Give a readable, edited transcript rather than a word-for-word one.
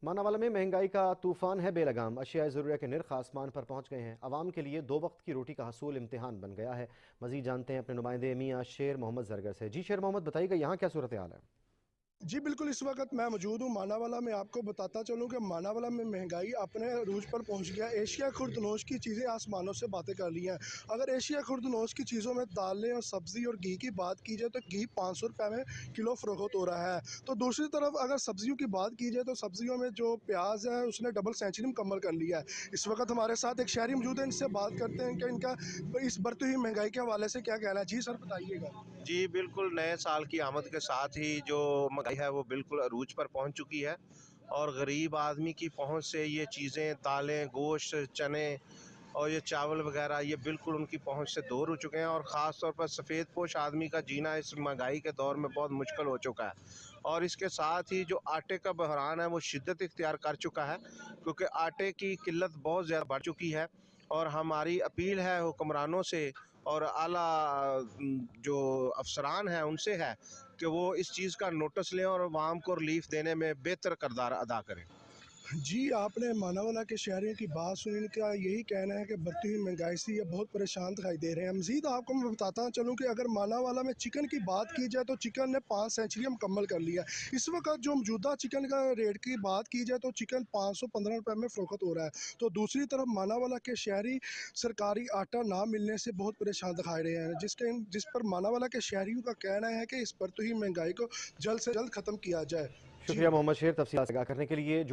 ماناوالا میں مہنگائی کا طوفان ہے بے لگام، اشیاء ضروریہ کے نرخ آسمان پر پہنچ گئے ہیں۔ عوام کے لیے 2 وقت کی روٹی کا حصول امتحان بن گیا ہے۔ مزید جانتے ہیں اپنے نمائندے میاں شیر محمد زرگر سے۔ جی شیر محمد، بتائیے گا یہاں کیا صورتحال ہے؟ جی بالکل، اس وقت میں موجود ہوں ماناوالا میں۔ آپ کو بتاتا چلوں کہ ماناوالا میں مہنگائی اپنے عروج پر پہنچ گیا۔ ایشیا خوردنوش کی چیزیں آسمانوں سے باتیں کر لی ہیں۔ اگر ایشیا خوردنوش کی چیزوں میں دالیں اور سبزی اور گھی کی بات کی جائے تو گھی 500 روپے میں کلو فروخت ہو رہا ہے۔ تو دوسری طرف اگر سبزیوں کی بات کی جائے تو سبزیوں میں جو پیاز ہے اس نے ڈبل سینچری مکمل کر لیا ہے۔ اس وقت ہمارے ساتھ ایک شہری موجود ہے، ان سے بات کرتے ہیں کہ ان کا اس بڑھتی ہوئی مہنگائی کے حوالے سے کیا کہنا ہے۔ جی سر، بتائیے گا۔ جی بالکل، نئے سال کی آمد کے ساتھ ہی جو مہنگائی ہے وہ بالکل عروج پر پہنچ چکی ہے، اور غریب آدمی کی پہنچ سے یہ چیزیں، دالیں، گوشت، چنے اور یہ چاول وغیرہ، یہ بالکل ان کی پہنچ سے دور ہو چکے ہیں، اور خاص طور پر سفید پوش آدمی کا جینا اس مہنگائی کے دور میں بہت مشکل ہو چکا ہے۔ اور اس کے ساتھ ہی جو آٹے کا بحران ہے وہ شدت اختیار کر چکا ہے، کیونکہ آٹے کی قلت بہت زیادہ بڑھ چکی ہے، اور ہماری اپیل ہے حکمرانوں سے اور اعلیٰ جو افسران ہیں ان سے ہے کہ وہ اس چیز کا نوٹس لیں اور عوام کو ریلیف دینے میں بہتر کردار ادا کریں۔ جی، آپ نے ماناوالا کے شہریوں کی بات سنی، ان کا یہی کہنا ہے کہ بڑھتی ہوئی مہنگائی سے یہ بہت پریشان دکھائی دے رہے ہیں۔ مزید آپ کو میں بتاتا چلوں کہ اگر ماناوالا میں چکن کی بات کی جائے تو چکن نے 5 سینچریاں مکمل کر لیا ہے۔ اس وقت جو موجودہ چکن کا ریٹ کی بات کی جائے تو چکن 515 روپے میں فروخت ہو رہا ہے۔ تو دوسری طرف ماناوالا کے شہری سرکاری آٹا نہ ملنے سے بہت پریشان دکھائی رہے ہیں، جس پر ماناوالا کے شہریوں کا کہنا ہے کہ اس بڑھتی ہوئی مہنگائی کو جلد سے جلد ختم کیا جائے۔ جی شکریہ محمد شیر، تفصیلات آگاہ کرنے کے لیے۔